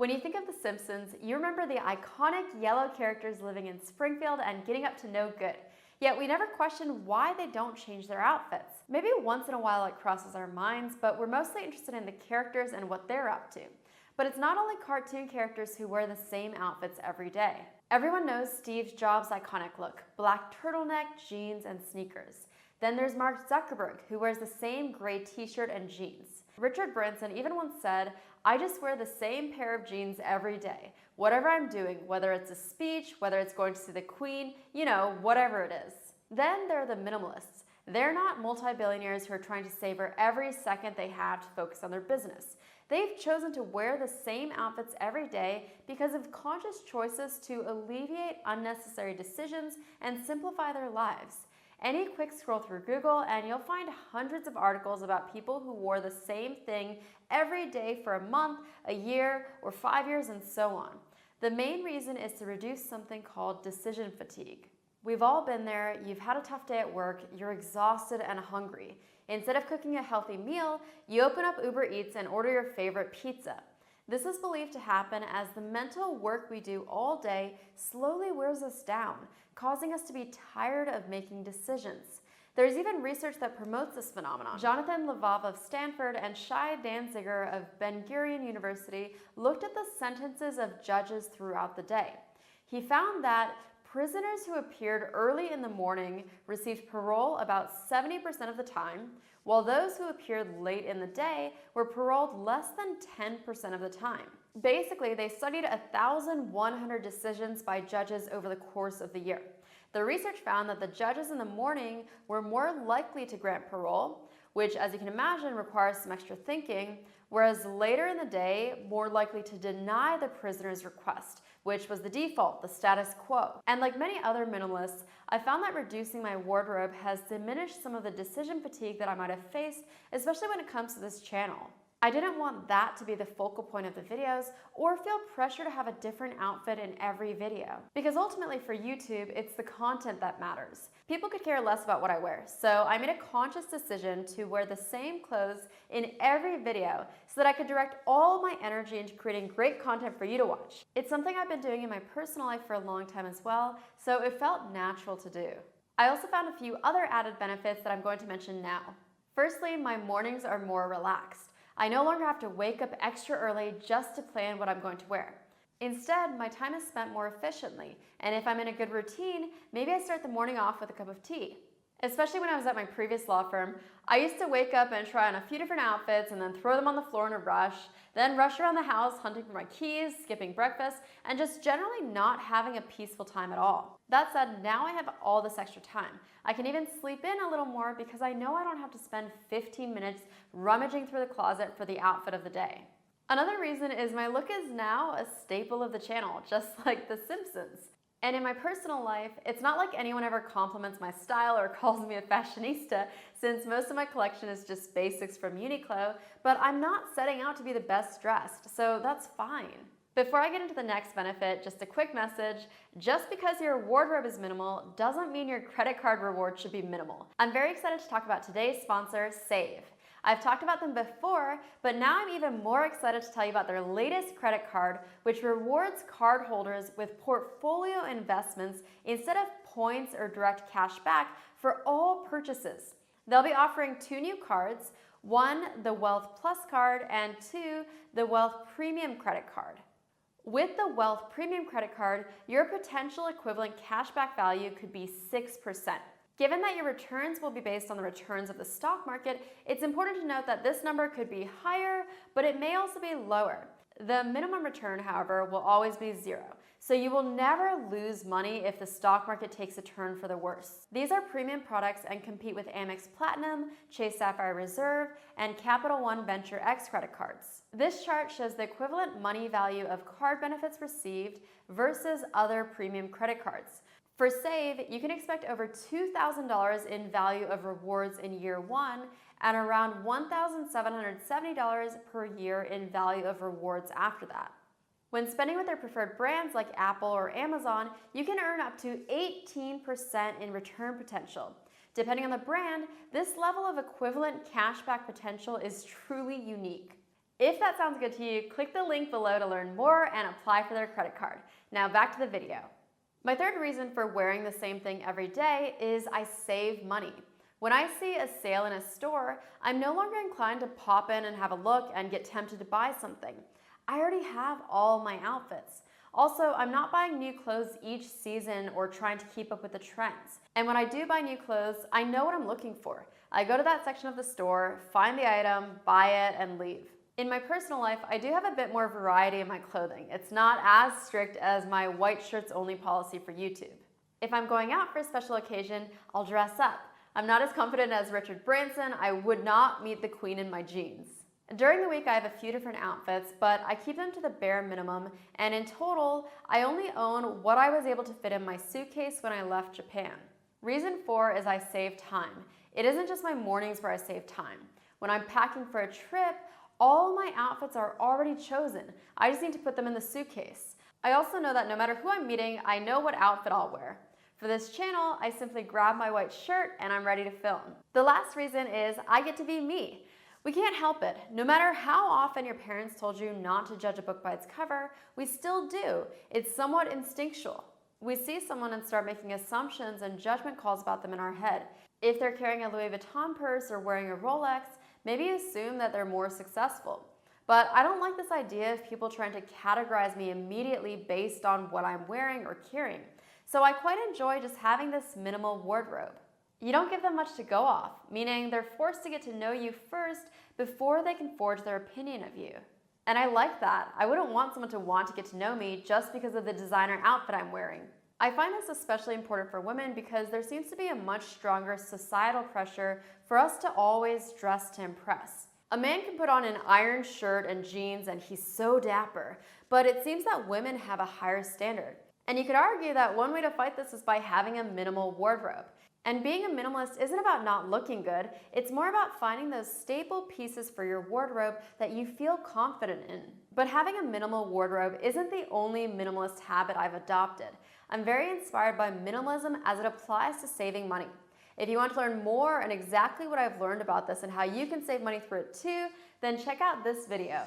When you think of The Simpsons, you remember the iconic yellow characters living in Springfield and getting up to no good. Yet we never question why they don't change their outfits. Maybe once in a while it crosses our minds, but we're mostly interested in the characters and what they're up to. But it's not only cartoon characters who wear the same outfits every day. Everyone knows Steve Jobs' iconic look: black turtleneck, jeans, and sneakers. Then there's Mark Zuckerberg, who wears the same gray t-shirt and jeans. Richard Branson even once said, "I just wear the same pair of jeans every day. Whatever I'm doing, whether it's a speech, whether it's going to see the Queen, whatever it is." Then there are the minimalists. They're not multi-billionaires who are trying to savor every second they have to focus on their business. They've chosen to wear the same outfits every day because of conscious choices to alleviate unnecessary decisions and simplify their lives. Any quick scroll through Google and you'll find hundreds of articles about people who wore the same thing every day for a month, a year, or 5 years, and so on. The main reason is to reduce something called decision fatigue. We've all been there. You've had a tough day at work, you're exhausted and hungry. Instead of cooking a healthy meal, you open up Uber Eats and order your favorite pizza. This is believed to happen as the mental work we do all day slowly wears us down, causing us to be tired of making decisions. There's even research that promotes this phenomenon. Jonathan Levov of Stanford and Shai Danziger of Ben-Gurion University looked at the sentences of judges throughout the day. He found that prisoners who appeared early in the morning received parole about 70% of the time, while those who appeared late in the day were paroled less than 10% of the time. Basically, they studied 1,100 decisions by judges over the course of the year. The research found that the judges in the morning were more likely to grant parole, which, as you can imagine, requires some extra thinking, whereas later in the day, more likely to deny the prisoner's request, which was the default, the status quo. And like many other minimalists, I found that reducing my wardrobe has diminished some of the decision fatigue that I might have faced, especially when it comes to this channel. I didn't want that to be the focal point of the videos or feel pressure to have a different outfit in every video. Because ultimately for YouTube, it's the content that matters. People could care less about what I wear, so I made a conscious decision to wear the same clothes in every video so that I could direct all my energy into creating great content for you to watch. It's something I've been doing in my personal life for a long time as well, so it felt natural to do. I also found a few other added benefits that I'm going to mention now. Firstly, my mornings are more relaxed. I no longer have to wake up extra early just to plan what I'm going to wear. Instead, my time is spent more efficiently, and if I'm in a good routine, maybe I start the morning off with a cup of tea. Especially when I was at my previous law firm, I used to wake up and try on a few different outfits and then throw them on the floor in a rush, then rush around the house hunting for my keys, skipping breakfast, and just generally not having a peaceful time at all. That said, now I have all this extra time. I can even sleep in a little more because I know I don't have to spend 15 minutes rummaging through the closet for the outfit of the day. Another reason is my look is now a staple of the channel, just like The Simpsons. And in my personal life, it's not like anyone ever compliments my style or calls me a fashionista, since most of my collection is just basics from Uniqlo, but I'm not setting out to be the best dressed, so that's fine. Before I get into the next benefit, just a quick message: just because your wardrobe is minimal doesn't mean your credit card reward should be minimal. I'm very excited to talk about today's sponsor, Save. I've talked about them before, but now I'm even more excited to tell you about their latest credit card, which rewards cardholders with portfolio investments instead of points or direct cash back for all purchases. They'll be offering 2 new cards, one, the Wealth Plus card, and 2, the Wealth Premium credit card. With the Wealth Premium credit card, your potential equivalent cashback value could be 6%. Given that your returns will be based on the returns of the stock market, it's important to note that this number could be higher, but it may also be lower. The minimum return, however, will always be 0, so you will never lose money if the stock market takes a turn for the worse. These are premium products and compete with Amex Platinum, Chase Sapphire Reserve, and Capital One Venture X credit cards. This chart shows the equivalent money value of card benefits received versus other premium credit cards. For Save, you can expect over $2,000 in value of rewards in year 1 and around $1,770 per year in value of rewards after that. When spending with their preferred brands like Apple or Amazon, you can earn up to 18% in return potential. Depending on the brand, this level of equivalent cashback potential is truly unique. If that sounds good to you, click the link below to learn more and apply for their credit card. Now back to the video. My third reason for wearing the same thing every day is I save money. When I see a sale in a store, I'm no longer inclined to pop in and have a look and get tempted to buy something. I already have all my outfits. Also, I'm not buying new clothes each season or trying to keep up with the trends. And when I do buy new clothes, I know what I'm looking for. I go to that section of the store, find the item, buy it, and leave. In my personal life, I do have a bit more variety in my clothing. It's not as strict as my white shirts only policy for YouTube. If I'm going out for a special occasion, I'll dress up. I'm not as confident as Richard Branson. I would not meet the queen in my jeans. During the week, I have a few different outfits, but I keep them to the bare minimum, and in total, I only own what I was able to fit in my suitcase when I left Japan. Reason 4 is I save time. It isn't just my mornings where I save time. When I'm packing for a trip, all my outfits are already chosen. I just need to put them in the suitcase. I also know that no matter who I'm meeting, I know what outfit I'll wear. For this channel, I simply grab my white shirt and I'm ready to film. The last reason is I get to be me. We can't help it. No matter how often your parents told you not to judge a book by its cover, we still do. It's somewhat instinctual. We see someone and start making assumptions and judgment calls about them in our head. If they're carrying a Louis Vuitton purse or wearing a Rolex, maybe assume that they're more successful. But I don't like this idea of people trying to categorize me immediately based on what I'm wearing or carrying. So I quite enjoy just having this minimal wardrobe. You don't give them much to go off, meaning they're forced to get to know you first before they can forge their opinion of you. And I like that. I wouldn't want someone to want to get to know me just because of the designer outfit I'm wearing. I find this especially important for women because there seems to be a much stronger societal pressure for us to always dress to impress. A man can put on an iron shirt and jeans and he's so dapper, but it seems that women have a higher standard. And you could argue that one way to fight this is by having a minimal wardrobe. And being a minimalist isn't about not looking good, it's more about finding those staple pieces for your wardrobe that you feel confident in. But having a minimal wardrobe isn't the only minimalist habit I've adopted. I'm very inspired by minimalism as it applies to saving money. If you want to learn more and exactly what I've learned about this and how you can save money through it too, then check out this video.